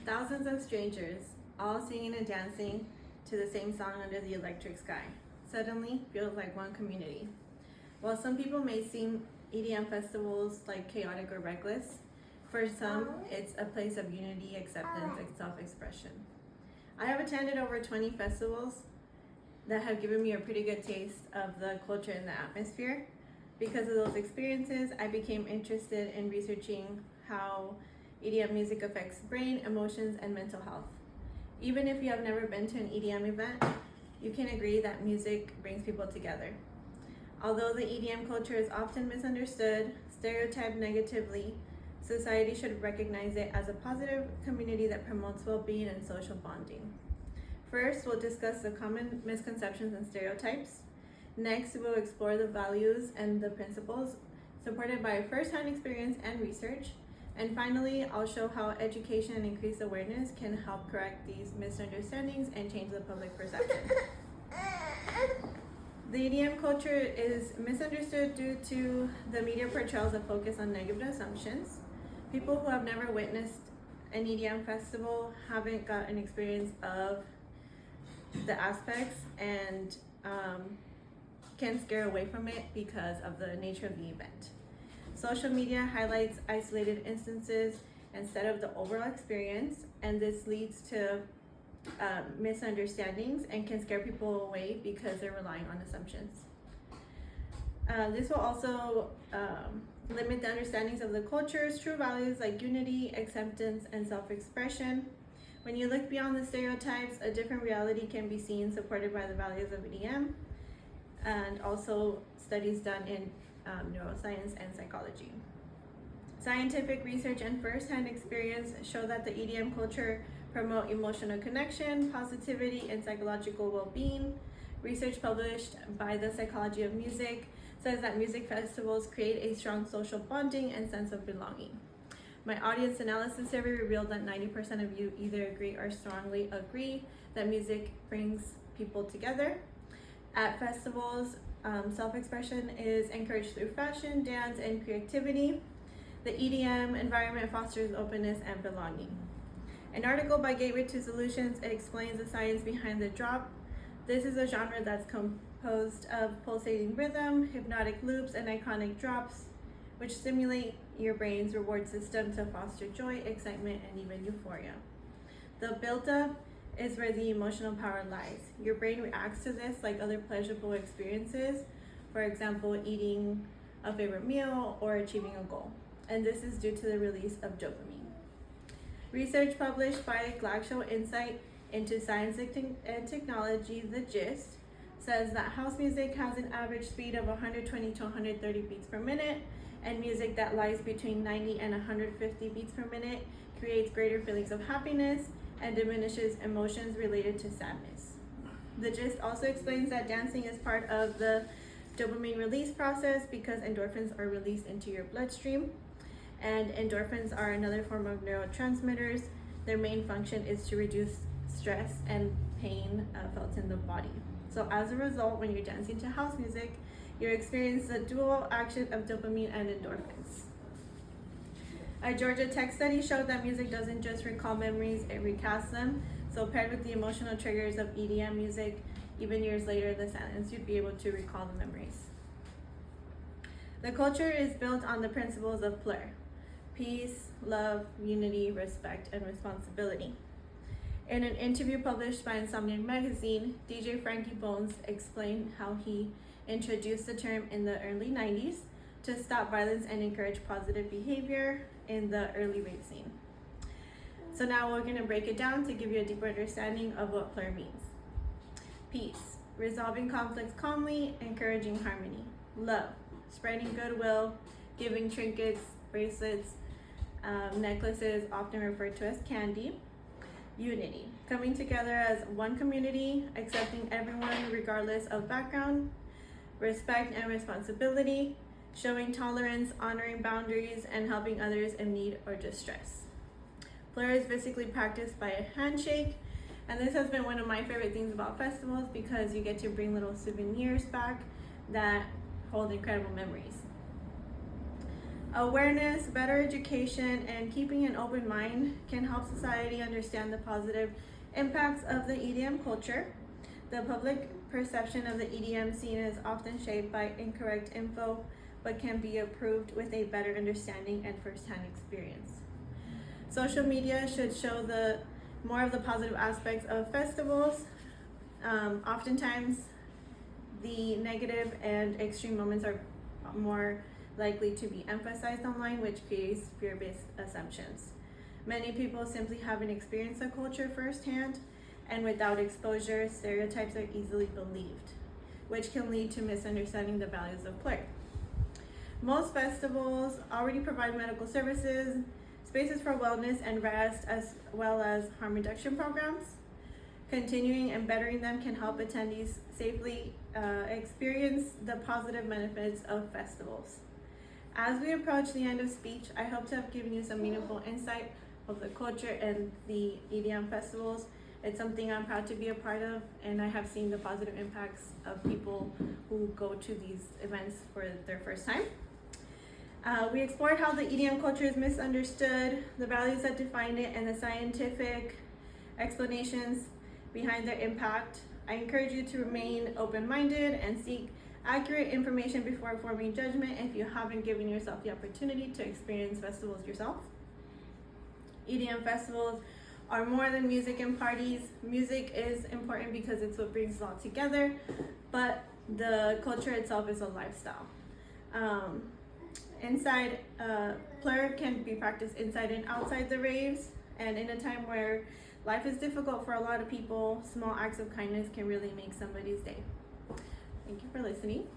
Thousands of strangers, all singing and dancing to the same song under the electric sky, suddenly feels like one community. While some people may seem EDM festivals like chaotic or reckless, for some, it's a place of unity, acceptance, and self-expression. I have attended over 20 festivals that have given me a pretty good taste of the culture and the atmosphere. Because of those experiences, I became interested in researching how EDM music affects brain, emotions, and mental health. Even if you have never been to an EDM event, you can agree that music brings people together. Although the EDM culture is often misunderstood, stereotyped negatively, society should recognize it as a positive community that promotes well-being and social bonding. First, we'll discuss the common misconceptions and stereotypes. Next, we'll explore the values and the principles supported by first-hand experience and research. And finally, I'll show how education and increased awareness can help correct these misunderstandings and change the public perception. The EDM culture is misunderstood due to the media portrayals that focus on negative assumptions. People who have never witnessed an EDM festival haven't got an experience of the aspects and can scare away from it because of the nature of the event. Social media highlights isolated instances instead of the overall experience, and this leads to misunderstandings and can scare people away because they're relying on assumptions. This will also limit the understandings of the culture's true values like unity, acceptance, and self-expression. When you look beyond the stereotypes, a different reality can be seen supported by the values of EDM and also studies done in neuroscience and psychology. Scientific research and first-hand experience show that the EDM culture promote emotional connection, positivity, and psychological well-being. Research published by the Psychology of Music says that music festivals create a strong social bonding and sense of belonging. My audience analysis survey revealed that 90% of you either agree or strongly agree that music brings people together. At festivals, self-expression is encouraged through fashion, dance, and creativity. The EDM environment fosters openness and belonging. An article by Gateway to Solutions explains the science behind the drop. This is a genre that's composed of pulsating rhythm, hypnotic loops, and iconic drops, which stimulate your brain's reward system to foster joy, excitement, and even euphoria. The build-up is where the emotional power lies. Your brain reacts to this like other pleasurable experiences, for example, eating a favorite meal or achieving a goal. And this is due to the release of dopamine. Research published by Glaxo Insight into Science and Technology, The Gist, says that house music has an average speed of 120 to 130 beats per minute, and music that lies between 90 and 150 beats per minute creates greater feelings of happiness and diminishes emotions related to sadness. The Gist also explains that dancing is part of the dopamine release process because endorphins are released into your bloodstream, and endorphins are another form of neurotransmitters. Their main function is to reduce stress and pain felt in the body. So as a result, when you're dancing to house music, you experience the dual action of dopamine and endorphins. A Georgia Tech study showed that music doesn't just recall memories, it recasts them. So paired with the emotional triggers of EDM music, even years later, the silence, you'd be able to recall the memories. The culture is built on the principles of PLUR: peace, love, unity, respect, and responsibility. In an interview published by Insomniac magazine, DJ Frankie Bones explained how he introduced the term in the early 90s to stop violence and encourage positive behavior in the early rave scene. So now we're going to break it down to give you a deeper understanding of what PLUR means. Peace, resolving conflicts calmly, encouraging harmony. Love, spreading goodwill, giving trinkets, bracelets, necklaces, often referred to as candy. Unity, coming together as one community, accepting everyone regardless of background. Respect and responsibility, showing tolerance, honoring boundaries, and helping others in need or distress. PLUR is physically practiced by a handshake, and this has been one of my favorite things about festivals because you get to bring little souvenirs back that hold incredible memories. Awareness, better education, and keeping an open mind can help society understand the positive impacts of the EDM culture. The public perception of the EDM scene is often shaped by incorrect info, but can be improved with a better understanding and first-hand experience. Social media should show more of the positive aspects of festivals. Oftentimes, the negative and extreme moments are more likely to be emphasized online, which creates fear-based assumptions. Many people simply haven't experienced the culture firsthand, and without exposure, stereotypes are easily believed, which can lead to misunderstanding the values of play. Most festivals already provide medical services, spaces for wellness and rest, as well as harm reduction programs. Continuing and bettering them can help attendees safely experience the positive benefits of festivals. As we approach the end of speech, I hope to have given you some meaningful insight of the culture and the EDM festivals. It's something I'm proud to be a part of, and I have seen the positive impacts of people who go to these events for their first time. We explored how the EDM culture is misunderstood, the values that define it, and the scientific explanations behind their impact. I encourage you to remain open-minded and seek accurate information before forming judgment if you haven't given yourself the opportunity to experience festivals yourself. EDM festivals are more than music and parties. Music is important because it's what brings us all together, but the culture itself is a lifestyle. Play can be practiced inside and outside the raves, and in a time where life is difficult for a lot of people, small acts of kindness can really make somebody's day. Thank you for listening.